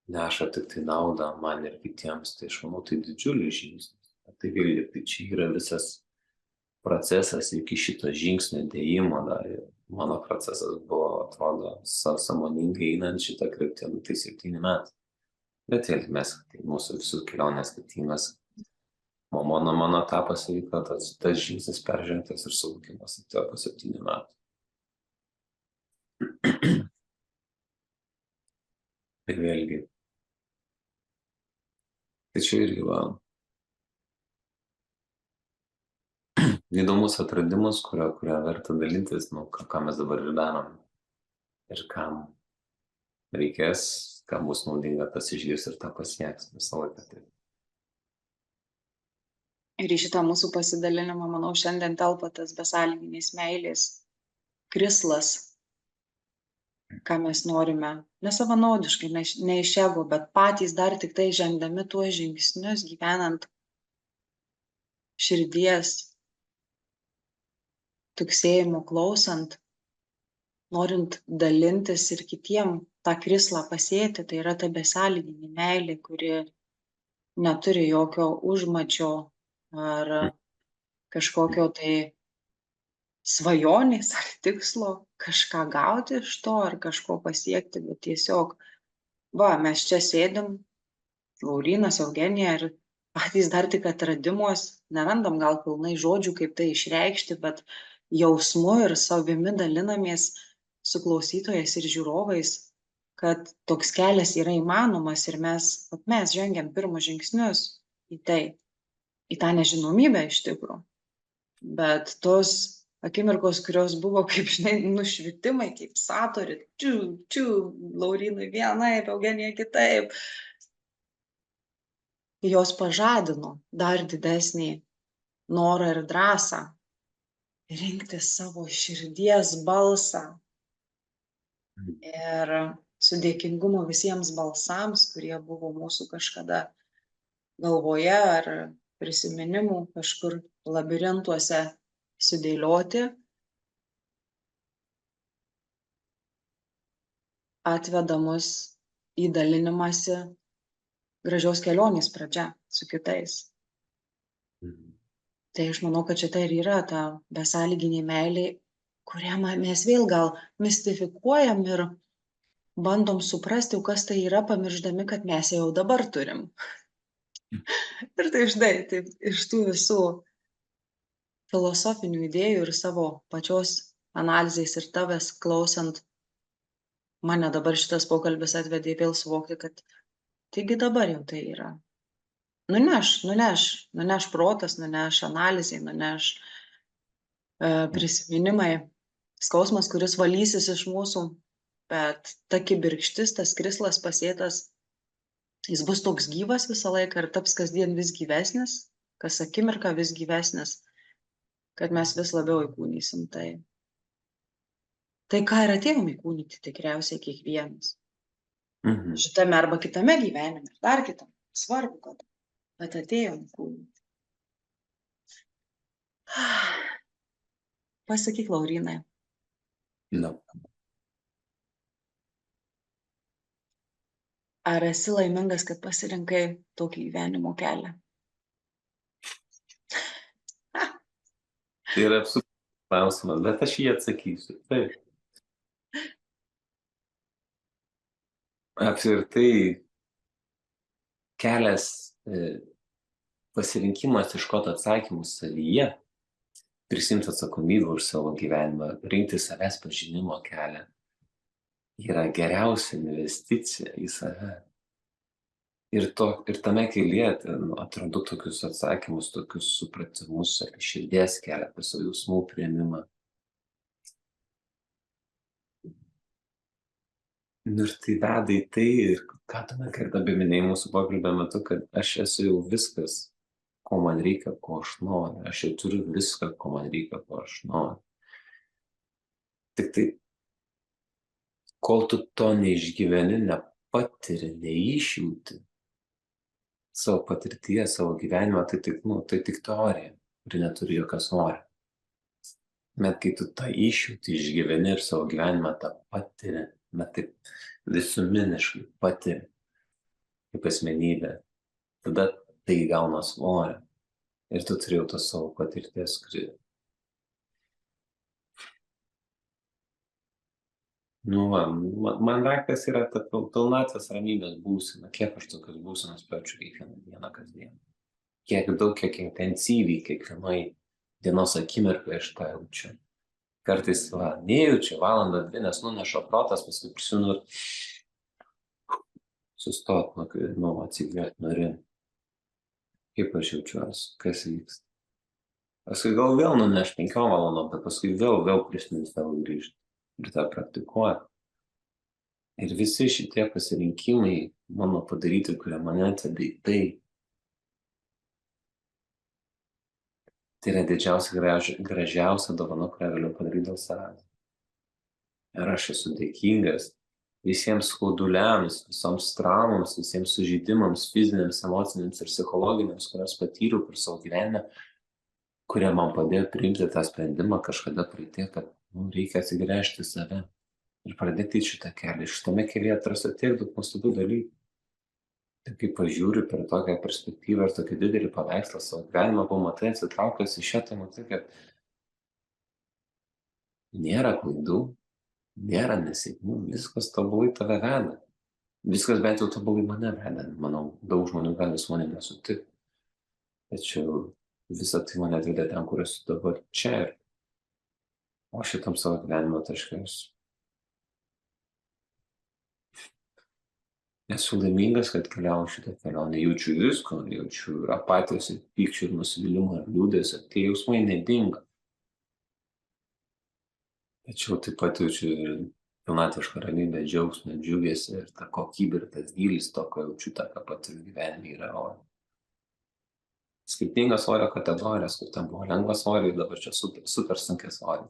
neša tik tai naudą man ir kitiems, tai aš manau, tai didžiulis žingsnis. Tai vėlgi, tai čia yra visas procesas iki šito žingsnio dėjimo dar. Mano procesas buvo, atrodo, sąmoningai einant šitą kryptį, tai 7 metai. Bet vėlgi mes, tai mūsų visų kelionės skirtingas. Mano etapas įvyko, tas žingsnis peržengtas ir suvokimas atėjo po 7 metų. Ir vėlgi. Tai čia irgi įdomus atradimus, kurio verta dalintis, ką mes dabar ir darom. Ir kam reikės, kam bus naudinga tas išgirs ir tą pasieks visą laiką. Tai. Ir į šitą mūsų pasidalinimą, manau, šiandien telpa tas besąlyginės meilės krislas, ką mes norime, nesavanaudiškai, ne iš ego, bet patys dar tik tai žengdami tuos žingsnius, gyvenant širdies tuksėjimu, klausant, norint dalintis ir kitiem tą krislą pasėti, tai yra ta besąlyginė meilė, kuri neturi jokio užmačio ar kažkokio tai svajonės ar tikslo kažką gauti iš to ar kažko pasiekti, bet tiesiog, mes čia sėdim, Laurynas, Eugenija, ir patys dar tik atradimuos, nerandam gal pilnai žodžių, kaip tai išreikšti, bet jausmu ir savimi dalinamės su klausytojais ir žiūrovais, kad toks kelias yra įmanomas ir mes žengiam pirmus žingsnius į tai, į tą nežinomybę iš tikrųjų. Bet tos akimirkos, kurios buvo, kaip žinai, nušvitimai, kaip satori, Laurynui vienaip, Eugenija kitaip, jos pažadino dar didesnį norą ir drąsą rinkti savo širdies balsą ir su dėkingumu visiems balsams, kurie buvo mūsų kažkada galvoje ar prisiminimų kažkur labirintuose sudėlioti, atveda mus į dalinimąsi gražios kelionės pradžia su kitais. Tai aš manau, kad šita ir yra ta besąlyginė meilė, kurią mes vėl gal mistifikuojam ir bandom suprasti, kas tai yra, pamiršdami, kad mes jau dabar turim. Ir tai štai, taip, iš tų visų filosofinių idėjų ir savo pačios analizės ir tavęs klausant, mane dabar šitas pokalbis atvedė vėl suvokti, kad taigi dabar jau tai yra. Nuneš protas, nuneš analizė, nuneš prisiminimai, skausmas, kuris valysis iš mūsų, bet ta kibirkštis, tas krislas pasėtas, jis bus toks gyvas visą laiką ir taps kasdien vis gyvesnis, kas akimirka vis gyvesnis, kad mes vis labiau įkūnysim tai. Tai ką ir atėjom įkūnyti tikriausiai kiekvienas. Šitame arba kitame gyvenime, dar kitam, svarbu, kad bet atėjom įkūnyti. Pasakyk, Laurynai. No. Ar esi laimingas, kad pasirinkai tokį gyvenimo kelią? Tai yra absoliutus klausimas, bet aš jį atsakysiu. Taip. Apskritai kelias pasirinkimas ieškoti atsakymus savyje, prisimti atsakomybę už savo gyvenimą, rinkti savęs pažinimo kelią, yra geriausia investicija į save. Ir tame kelyje atrandu tokius atsakymus, tokius supratimus apie širdies kelią, apie savo jausmų priėmimą. Ir tai veda į tai, ir ką tame kartą beminėjai mūsų pokalbio metu, kad aš esu jau viskas, ko man reikia, ko aš noriu. Aš jau turiu viską, ko man reikia, ko aš noriu. Tik tai, kol tu to neišgyveni, nepatiri, neišjauti savo patirties, savo gyvenimą, tai tik teorija, kuri neturi jokios svorio. Bet kai tu tą išjauti, išgyveni ir savo gyvenimą tą patiri, bet taip visuminiškai patiri kaip asmenybė, tada tai gauna svorio. Ir tu turėjau tos savo patirties, kuri man raktas yra ta pilnatvės ramybės būsena. Kiek aš tokios būsenos pačiu kiekvieną dieną kasdien. Kiek daug, kiek intensyviai kiekvienoj dienos akimirkai aš tą jaučiu. Kartais nejaučiu valandą, dvi, nes nuneša protas, paskui prisimenu sustot, atsigvėti noriu. Kaip aš jaučiuosi, kas vyksta. Paskui gal vėl nuneš 5 valandom, bet paskui vėl prisimins, vėl grįžti. Ir tą praktikuoti. Ir visi šitie pasirinkimai mano padaryti, kurie mane atvedė į tai, tai yra didžiausia, gražiausia dovana, kurią galiu padaryti dėl savęs. Ir aš esu dėkingas visiems skauduliams, visoms traumoms, visiems sužeidimams, fiziniams, emociniams ir psichologiniams, kurias patyriau per savo gyvenimą, kurie man padėjo priimti tą sprendimą kažkada praeitie, kad reikia atsigręžti į save ir pradėti šitą kelią. Šitame kelyje atrasti tiek daug nuostabių dalykų. Tai kai pažiūriu per tokią perspektyvą ir tokį didelį paveikslą savo gyvenimą, pamatai, atsitraukęs į šią, tai matai, kad nėra klaidų, nėra nesėkmių, viskas tobulai tave veda. Viskas bent jau tobulai mane veda. Manau, daug žmonių gali su manimi nesutikti. Tačiau visą tai mane atvedė ten, kur esu dabar čia. O šitam savo gyvenimo taške esu laimingas, kad keliauju šitą kelionę. Jaučiu visko, jaučiu ir apatijos, ir pykčio, ir nusivylimą, ir liūdesio. Tie jausmai nedinga. Tačiau taip pat jaučiu ir pilnatvišką ramybę, džiaugsmą, džiugesį, ir ta kokybė, ir tas gylis to, ko jaučiu, tą, ką patiriu gyvenime, yra skirtingas svorio kategorijas, kur ten buvo lengvas svorio, dabar čia super sunkia svorio.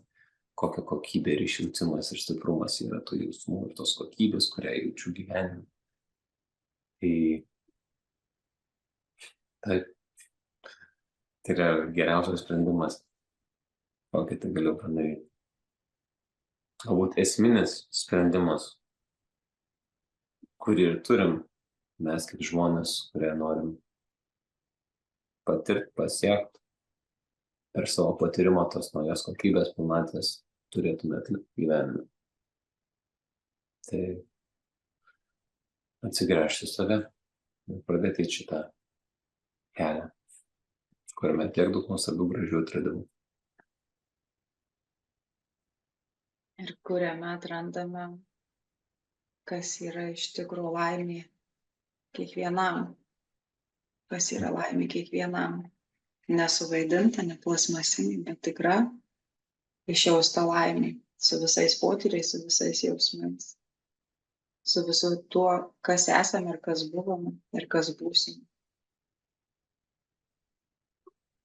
kokia kokybė ir išjautimas ir stiprumas yra tų jausmų ir tos kokybės, kurią jaučiu gyvenime. Tai yra geriausias sprendimas, kokį tai galiu padaryti. Galbūt esminis sprendimas, kurį ir turim mes kaip žmonės, kurie norim patirti, pasiekti per savo patyrimą tos naujos kokybės pilnatvės turėtume atlikti gyvenime. Tai atsigręžti save ir pradėti į šitą kelią, kuriame tiek daug nuostabių gražių atradimų. Ir kuriame atrandame, kas yra iš tikrųjų laimė kiekvienam. Kas yra laimė kiekvienam. Nesuvaidinta, ne plasmasinė, bet tikra, išjausta laimė. Su visais potyriais, su visais jausmais. Su visu tuo, kas esame ir kas buvome ir kas būsime.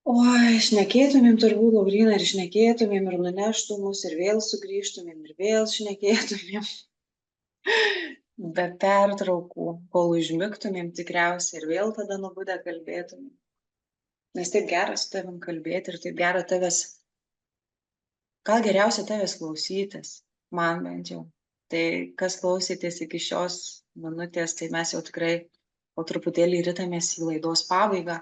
Oi, šnekėtumėm turbūt, Lauryna, ir šnekėtumėm, ir nuneštų mus, ir vėl sugrįžtumėm, ir vėl šnekėtumėm. Be pertraukų, kol užmigtumėm tikriausiai, ir vėl tada nubudę kalbėtumėm. Nes taip gera su tavim kalbėti, ir taip gera tavęs, gal geriausia tavęs klausytis, man bent jau. Tai kas klausėtės iki šios minutės, tai mes jau tikrai po truputėlį ritamės į laidos pabaigą.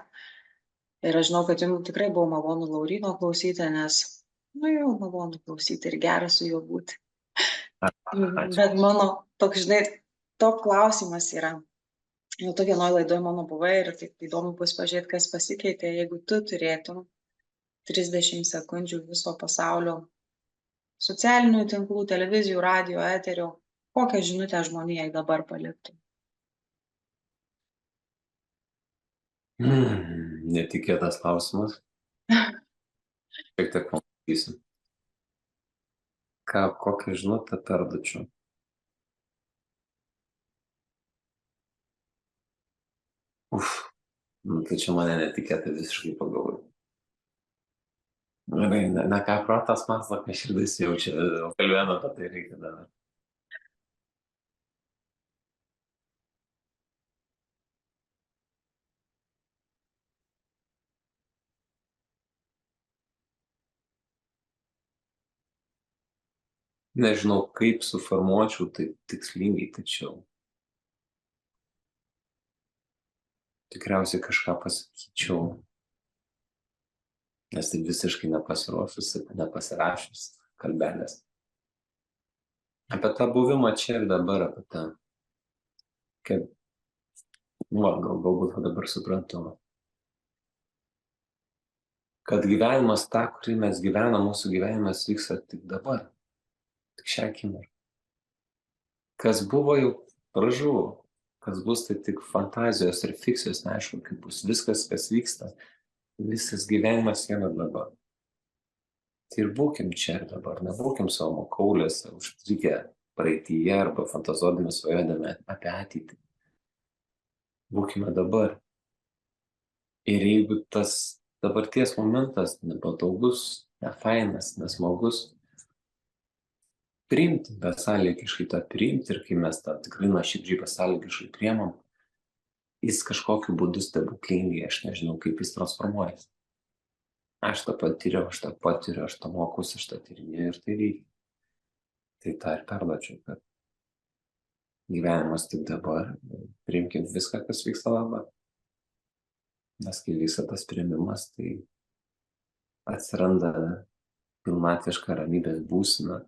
Ir aš žinau, kad jums tikrai buvo malonu Lauryno klausyti, nes, jau malonu klausyti ir gera su juo būti. Bet mano toks, žinai, top klausimas yra, jau tu vienoj laidoje mano buvai ir taip įdomu bus pažiūrėti, kas pasikeitė, jeigu tu turėtum 30 sekundžių viso pasaulio socialinių tinklų, televizijų, radio, eterių, kokią žinutę žmonijai dabar paliktum? Netikėtas klausimas. Šiek tiek pamatysim. Kokią žinutę perdučiau? Tai čia mane netikėtai visiškai pagalvoju. Gerai, ne ką protas mąsto, ką širdis jaučia, kalbėjome apie tai reikia dar. Nežinau, kaip suformuočiau tai tikslingai, tačiau tikriausiai kažką pasakyčiau, nes tai visiškai nepasirašius kalbelės. Apie tą buvimą čia ir dabar, apie tą, kaip, galbūt dabar suprantu, kad gyvenimas tą, kurį mes gyvenam, mūsų gyvenimas vyksta tik dabar, tik šią akimirką. Kas buvo jau pražuvo, kas bus tai tik fantazijos ir fikcijos, neaišku, kaip bus viskas, kas vyksta, visas gyvenimas yra dabar. Tai ir būkim čia ir dabar, nebūkim savo makaulėse, užstrikę praeityje arba fantazuodami svajodami apie ateitį. Būkime dabar. Ir jeigu tas dabarties momentas nepatogus, nefainas, nesmagus, priimti, besąlygiškai tą priimti ir kai mes tą tikrai nuoširdžiai besąlygiškai priimam, jis kažkokiu būdu stebuklingai, aš nežinau, kaip jis transformuojasi. Aš tą patyriau, aš tą patiriu, aš tą mokusi, aš tą tyrinėju ir tai veikia. Tai tą ir perduočiau, kad gyvenimas tik dabar, priimkim viską, kas vyksta dabar. Nes kai vyksta tas priėmimas, tai atsiranda pilnatviška ramybės būsena,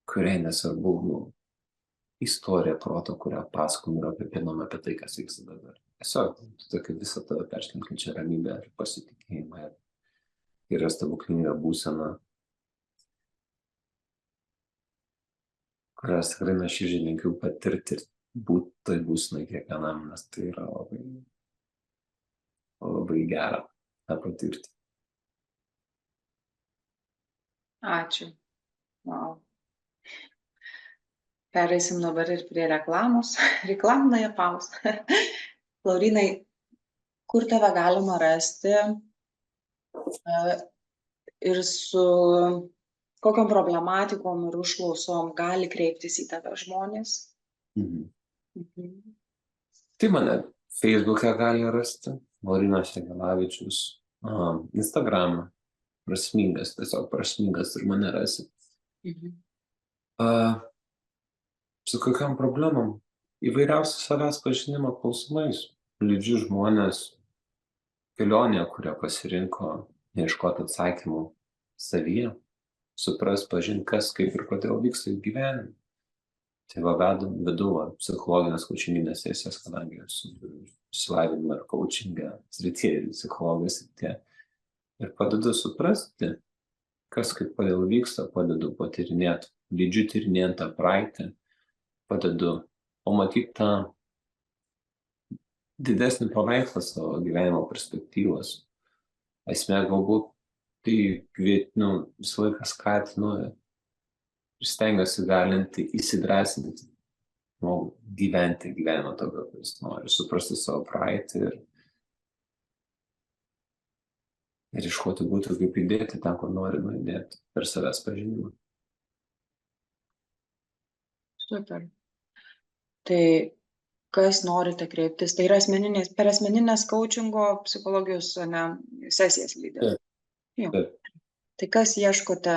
kuriai nesvarbu, istorija proto, kurią pasakom ir apipinam apie tai, kas vyksta dabar. Tiesiog, tokia visą tave persmelkiančią ramybę ir pasitikėjimą ir yra stebuklinga būsena, kurios tikrai nuoširdžiai linkiu patirti ir būti toj būsenai kiekvienam, nes tai yra labai, labai gera tą patirti. Ačiū. Wow. Pereisim dabar ir prie reklamos. Reklaminėje pauzė. Laurynai, kur tave galima rasti ir su kokiom problematikom ir užklausom gali kreiptis į tave žmonės? Tai mane Facebook'e gali rasti, Laurynas Jagelavičius, Instagram'e, tiesiog prasmingas ir mane rasit. Su kokiam problemom? Įvairiausių savęs pažinimo klausimais. Lydžiu žmonės kelionėje, kurią pasirinko ieškoti atsakymų savyje, supras, pažinti, kas, kaip ir kodėl vyksta jų gyvenime. Tai vedu psichologinės kaučinginės sesijas, kadangi esu išsilavinimą ir kaučingę srityje ir psichologijos srityje. Ir padedu suprasti, kas kaip kodėl vyksta, padedu patyrinėti, lydžiu tyrinėjant tą praeitį, padedu pamatyti tą didesnį paveikslą savo gyvenimo perspektyvos. Esmė galbūt tai visą laiką skatinu ir stengiuosi galinti įsidrąsinti žmogų gyventi gyvenimą tokio, kuris nori, suprasti savo praeitį ir iškoti būtų, kaip judėti ten, kur nori judėti per savęs pažinimą. Super. Tai kas norite kreiptis, tai yra per asmeninės coachingo psichologijos sesijas lydės. Tai kas ieškote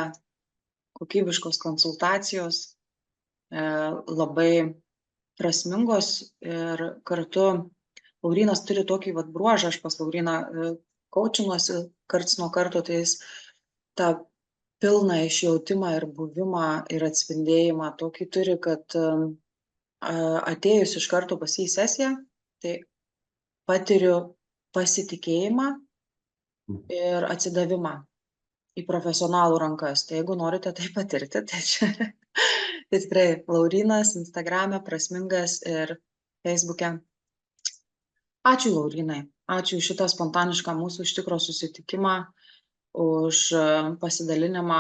kokybiškos konsultacijos, labai prasmingos ir kartu Laurynas turi tokį bruožą, aš pas Lauryną coachinuosi karts nuo karto, tai jis tą pilną išjautimą ir buvimą ir atspindėjimą tokį turi, kad atėjus iš karto pas jį sesiją, tai patiriu pasitikėjimą ir atsidavimą į profesionalų rankas. Tai jeigu norite tai patirti, tai čia tai tikrai Laurynas Instagram'e, prasmingas ir Facebook'e. Ačiū Laurynai, ačiū už šitą spontanišką mūsų iš tikro susitikimą, už pasidalinimą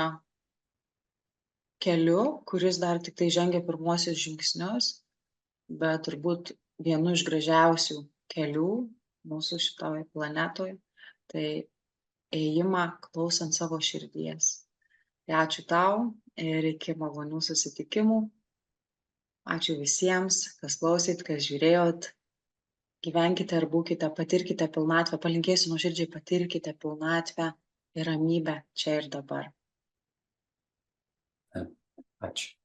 keliu, kuris dar tik tai žengia pirmuosius žingsnius, bet turbūt vienu iš gražiausių kelių mūsų šitoje planetoje, tai ėjimą klausant savo širdies. Tai ačiū tau ir iki malonių susitikimų. Ačiū visiems, kas klausėt, kas žiūrėjot. Gyvenkite ir būkite, patirkite pilnatvę, palinkėsiu nuoširdžiai, patirkite pilnatvę ir ramybę čia ir dabar. Ačiū.